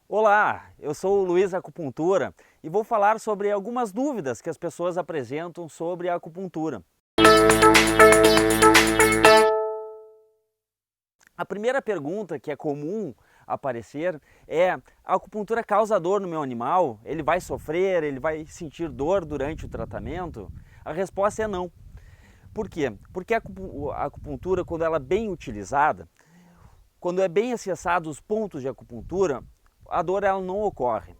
Olá, eu sou o Luiz Acupuntura e vou falar sobre algumas dúvidas que as pessoas apresentam sobre a acupuntura. A primeira pergunta que é comum aparecer é: a acupuntura causa dor no meu animal? Ele vai sofrer? Ele vai sentir dor durante o tratamento? A resposta é não. Por quê? Porque a acupuntura, quando ela é bem utilizada, quando é bem acessado os pontos de acupuntura, a dor ela não ocorre.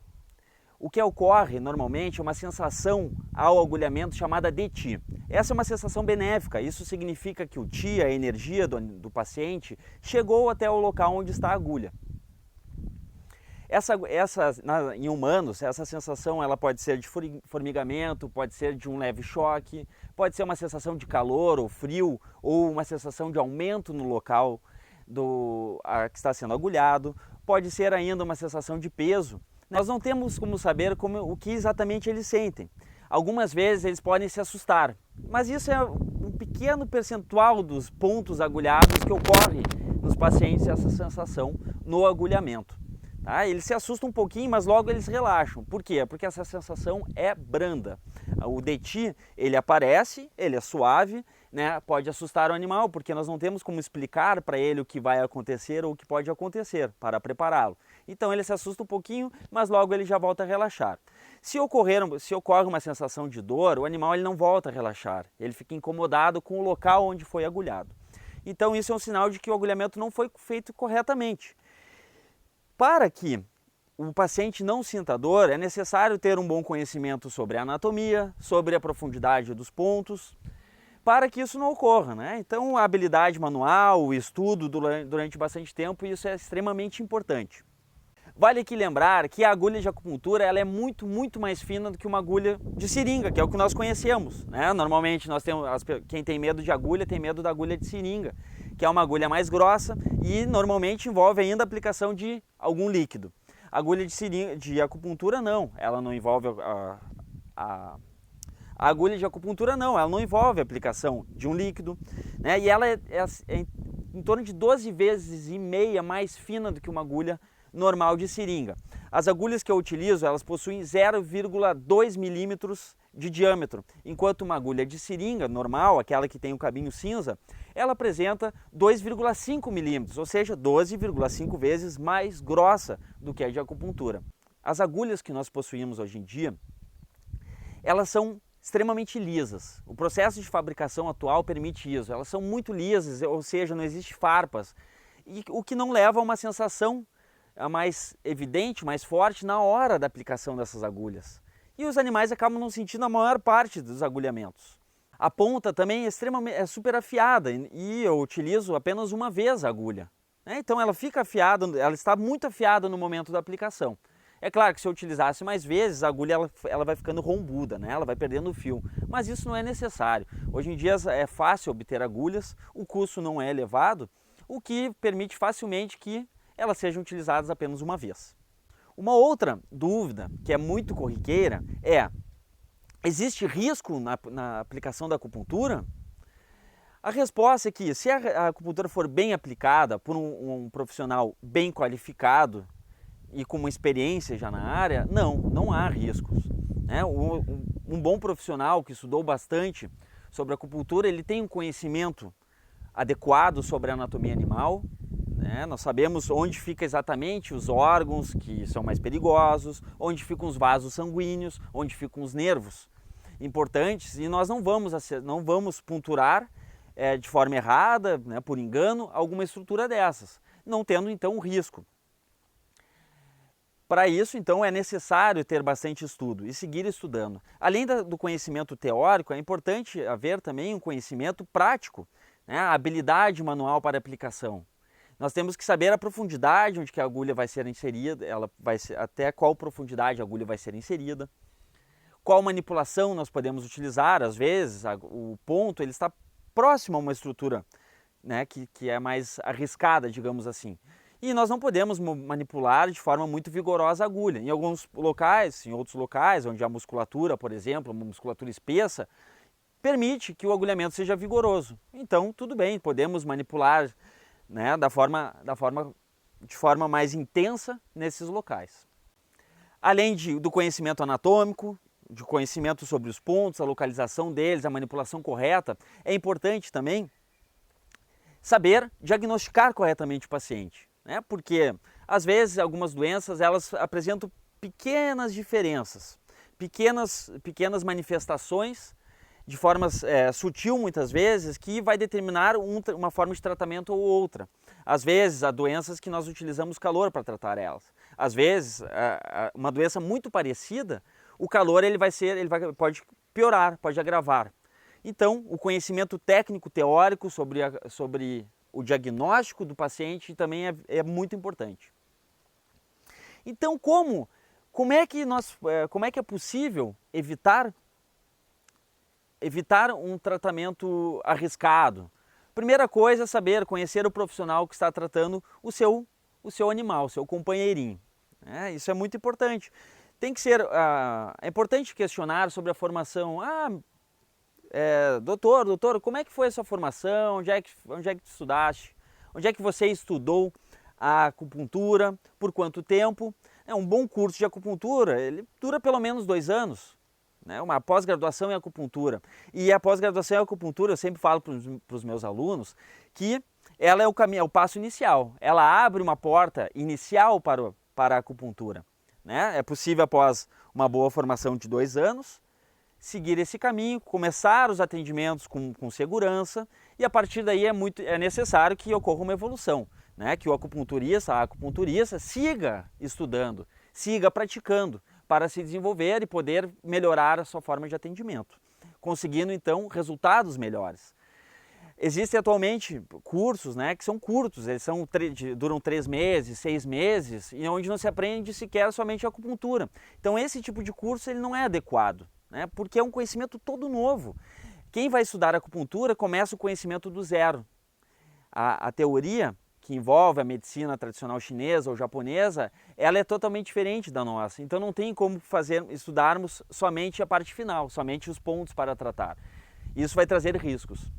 O que ocorre normalmente é uma sensação ao agulhamento chamada de Ti. Essa é uma sensação benéfica, isso significa que o Ti, a energia do paciente, chegou até o local onde está a agulha. Em humanos, essa sensação ela pode ser de formigamento, pode ser de um leve choque, pode ser uma sensação de calor ou frio, ou uma sensação de aumento no local que está sendo agulhado, pode ser ainda uma sensação de peso. Nós não temos como saber o que exatamente eles sentem. Algumas vezes eles podem se assustar, mas isso é um pequeno percentual dos pontos agulhados que ocorre nos pacientes, essa sensação no agulhamento. Tá? Eles se assustam um pouquinho, mas logo eles relaxam. Por quê? Porque essa sensação é branda. O DT, ele aparece, ele é suave, né? Pode assustar o animal, porque nós não temos como explicar para ele o que vai acontecer ou o que pode acontecer para prepará-lo. Então ele se assusta um pouquinho, mas logo ele já volta a relaxar. Se ocorre uma sensação de dor, o animal ele não volta a relaxar, ele fica incomodado com o local onde foi agulhado. Então isso é um sinal de que o agulhamento não foi feito corretamente. Para que o paciente não sinta dor, é necessário ter um bom conhecimento sobre a anatomia, sobre a profundidade dos pontos, para que isso não ocorra, né? Então a habilidade manual, o estudo durante bastante tempo, isso é extremamente importante. Vale aqui lembrar que a agulha de acupuntura ela é muito mais fina do que uma agulha de seringa, que é o que nós conhecemos, né? Normalmente quem tem medo de agulha tem medo da agulha de seringa, que é uma agulha mais grossa e normalmente envolve ainda a aplicação de algum líquido. A agulha de acupuntura não, ela não envolve a agulha de acupuntura não, ela não envolve a aplicação de um líquido, né? E ela é em torno de 12 vezes e meia mais fina do que uma agulha normal de seringa. As agulhas que eu utilizo, elas possuem 0,2 milímetros de diâmetro, enquanto uma agulha de seringa normal, aquela que tem o cabinho cinza, ela apresenta 2,5 milímetros, ou seja, 12,5 vezes mais grossa do que a de acupuntura. As agulhas que nós possuímos hoje em dia, elas são extremamente lisas. O processo de fabricação atual permite isso. Elas são muito lisas, ou seja, não existe farpas, o que não leva a uma sensação mais evidente, mais forte na hora da aplicação dessas agulhas. E os animais acabam não sentindo a maior parte dos agulhamentos. A ponta também é super afiada e eu utilizo apenas uma vez a agulha. Então ela fica afiada, ela está muito afiada no momento da aplicação. É claro que se eu utilizasse mais vezes, a agulha ela vai ficando rombuda, né? Ela vai perdendo o fio, mas isso não é necessário. Hoje em dia é fácil obter agulhas, o custo não é elevado, o que permite facilmente que elas sejam utilizadas apenas uma vez. Uma outra dúvida, que é muito corriqueira, é: existe risco na aplicação da acupuntura? A resposta é que se a acupuntura for bem aplicada por um profissional bem qualificado e com uma experiência já na área, não há riscos. Um bom profissional que estudou bastante sobre a acupuntura, ele tem um conhecimento adequado sobre a anatomia animal, nós sabemos onde fica exatamente os órgãos que são mais perigosos, onde ficam os vasos sanguíneos, onde ficam os nervos importantes, e nós não vamos punturar de forma errada, por engano, alguma estrutura dessas, não tendo então um risco. Para isso, então, é necessário ter bastante estudo e seguir estudando. Além do conhecimento teórico, é importante haver também um conhecimento prático, a habilidade manual para aplicação. Nós temos que saber a profundidade onde que a agulha vai ser inserida, até qual profundidade a agulha vai ser inserida, qual manipulação nós podemos utilizar. Às vezes o ponto ele está próximo a uma estrutura que é mais arriscada, digamos assim. E nós não podemos manipular de forma muito vigorosa a agulha. Em outros locais, onde a musculatura, por exemplo, uma musculatura espessa, permite que o agulhamento seja vigoroso. Então, tudo bem, podemos manipular da forma de forma mais intensa nesses locais. Além do conhecimento anatômico, de conhecimento sobre os pontos, a localização deles, a manipulação correta, é importante também saber diagnosticar corretamente o paciente, né? Porque às vezes algumas doenças elas apresentam pequenas diferenças, pequenas manifestações de forma sutil muitas vezes, que vai determinar uma forma de tratamento ou outra. Às vezes há doenças que nós utilizamos calor para tratar elas. Às vezes uma doença muito parecida, o calor pode piorar, pode agravar. Então, o conhecimento técnico, teórico sobre o diagnóstico do paciente também é muito importante. Então, como é que é possível evitar um tratamento arriscado? Primeira coisa é conhecer o profissional que está tratando o seu animal, o seu companheirinho. Isso é muito importante. É importante questionar sobre a formação. Doutor, como é que foi a sua formação? Onde é que tu estudaste? Onde é que você estudou a acupuntura? Por quanto tempo? Um bom curso de acupuntura, ele dura pelo menos 2 anos. Uma pós-graduação em acupuntura. E a pós-graduação em acupuntura, eu sempre falo para os meus alunos que ela é o passo inicial. Ela abre uma porta inicial para a acupuntura. É possível, após uma boa formação de 2 anos, seguir esse caminho, começar os atendimentos com segurança, e a partir daí é necessário que ocorra uma evolução, que a acupunturista siga estudando, siga praticando, para se desenvolver e poder melhorar a sua forma de atendimento, conseguindo então resultados melhores. Existem atualmente cursos que são curtos, eles duram 3 meses, 6 meses, e onde não se aprende sequer somente a acupuntura. Então esse tipo de curso ele não é adequado, porque é um conhecimento todo novo. Quem vai estudar acupuntura começa o conhecimento do zero. A teoria que envolve a medicina tradicional chinesa ou japonesa, ela é totalmente diferente da nossa. Então não tem como estudarmos somente a parte final, somente os pontos para tratar. Isso vai trazer riscos.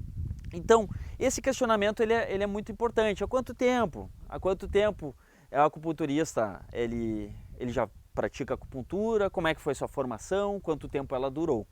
Então, esse questionamento ele é muito importante. Há quanto tempo o acupunturista ele já pratica acupuntura? Como é que foi sua formação? Quanto tempo ela durou?